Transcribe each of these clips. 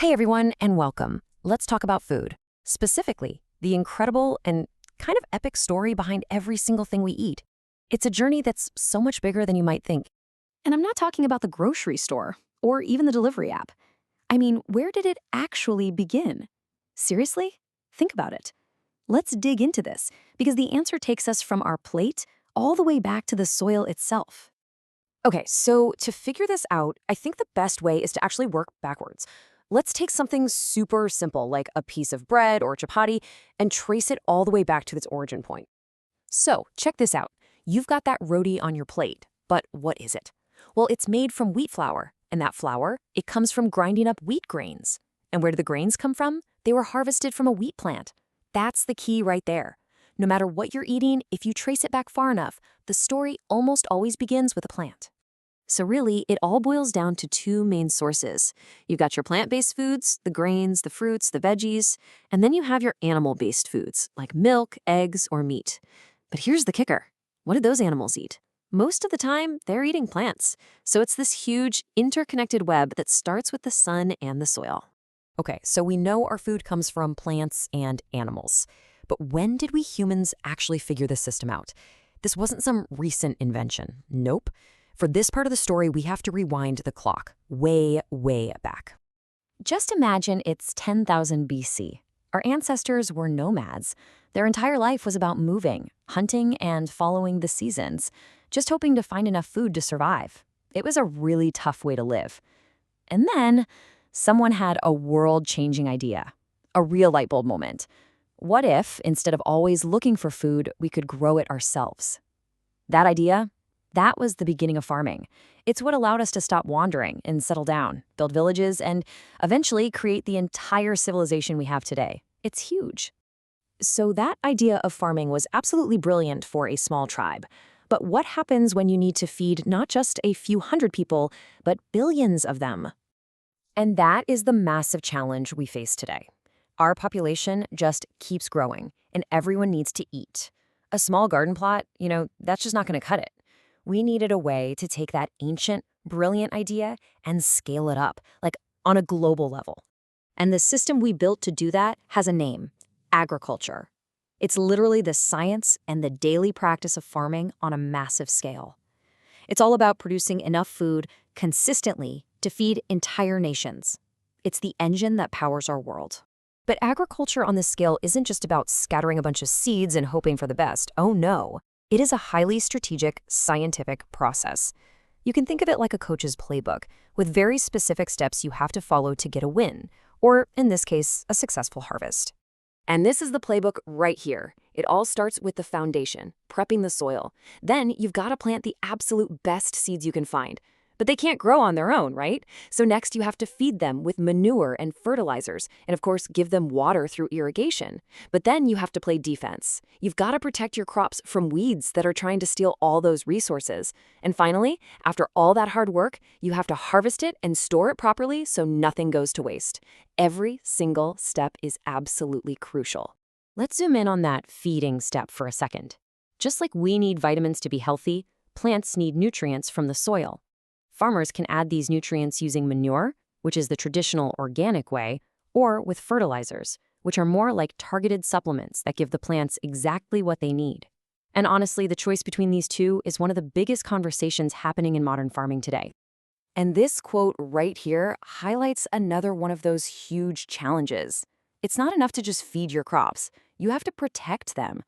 Hey everyone, and welcome. Let's talk about food. Specifically, the incredible and kind of epic story behind every single thing we eat. It's a journey that's so much bigger than you might think. And I'm not talking about the grocery store or even the delivery app. I mean, where did it actually begin? Seriously? Think about it. Let's dig into this because the answer takes us from our plate all the way back to the soil itself. Okay, so to figure this out, I think the best way is to actually work backwards. Let's take something super simple like a piece of bread or chapati and trace it all the way back to its origin point. So, check this out. You've got that roti on your plate, but what is it? Well, it's made from wheat flour, and that flour, it comes from grinding up wheat grains. And where do the grains come from? They were harvested from a wheat plant. That's the key right there. No matter what you're eating, if you trace it back far enough, the story almost always begins with a plant. So really, it all boils down to two main sources. You've got your plant-based foods, the grains, the fruits, the veggies, and then you have your animal-based foods, like milk, eggs, or meat. But here's the kicker. What did those animals eat? Most of the time, they're eating plants. So it's this huge, interconnected web that starts with the sun and the soil. Okay, so we know our food comes from plants and animals. But when did we humans actually figure this system out? This wasn't some recent invention. Nope. For this part of the story, we have to rewind the clock way, way back. Just imagine it's 10,000 BC. Our ancestors were nomads. Their entire life was about moving, hunting, and following the seasons, just hoping to find enough food to survive. It was a really tough way to live. And then, someone had a world-changing idea. A real light bulb moment. What if, instead of always looking for food, we could grow it ourselves? That idea? That was the beginning of farming. It's what allowed us to stop wandering and settle down, build villages, and eventually create the entire civilization we have today. It's huge. So that idea of farming was absolutely brilliant for a small tribe. But what happens when you need to feed not just a few hundred people, but billions of them? And that is the massive challenge we face today. Our population just keeps growing, and everyone needs to eat. A small garden plot, that's just not going to cut it. We needed a way to take that ancient, brilliant idea and scale it up, like on a global level. And the system we built to do that has a name: agriculture. It's literally the science and the daily practice of farming on a massive scale. It's all about producing enough food consistently to feed entire nations. It's the engine that powers our world. But agriculture on this scale isn't just about scattering a bunch of seeds and hoping for the best. Oh no. It is a highly strategic, scientific process. You can think of it like a coach's playbook, with very specific steps you have to follow to get a win, or, in this case, a successful harvest. And this is the playbook right here. It all starts with the foundation, prepping the soil. Then you've got to plant the absolute best seeds you can find. But they can't grow on their own, right? So next you have to feed them with manure and fertilizers, and of course give them water through irrigation. But then you have to play defense. You've got to protect your crops from weeds that are trying to steal all those resources. And finally, after all that hard work, you have to harvest it and store it properly so nothing goes to waste. Every single step is absolutely crucial. Let's zoom in on that feeding step for a second. Just like we need vitamins to be healthy, plants need nutrients from the soil. Farmers can add these nutrients using manure, which is the traditional organic way, or with fertilizers, which are more like targeted supplements that give the plants exactly what they need. And honestly, the choice between these two is one of the biggest conversations happening in modern farming today. And this quote right here highlights another one of those huge challenges. It's not enough to just feed your crops. You have to protect them.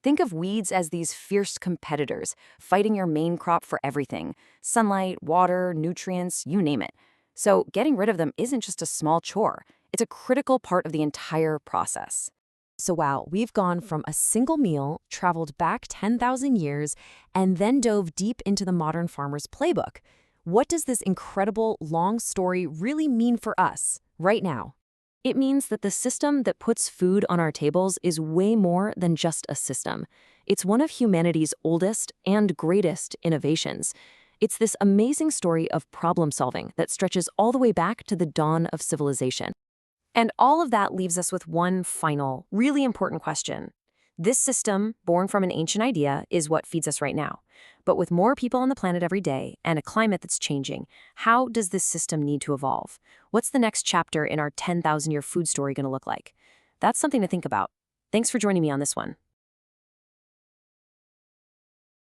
Think of weeds as these fierce competitors, fighting your main crop for everything: sunlight, water, nutrients, you name it. So getting rid of them isn't just a small chore. It's a critical part of the entire process. So wow, we've gone from a single meal, traveled back 10,000 years, and then dove deep into the modern farmer's playbook. What does this incredible, long story really mean for us, right now? It means that the system that puts food on our tables is way more than just a system. It's one of humanity's oldest and greatest innovations. It's this amazing story of problem solving that stretches all the way back to the dawn of civilization. And all of that leaves us with one final, really important question. This system, born from an ancient idea, is what feeds us right now. But with more people on the planet every day and a climate that's changing, how does this system need to evolve? What's the next chapter in our 10,000-year food story going to look like? That's something to think about. Thanks for joining me on this one.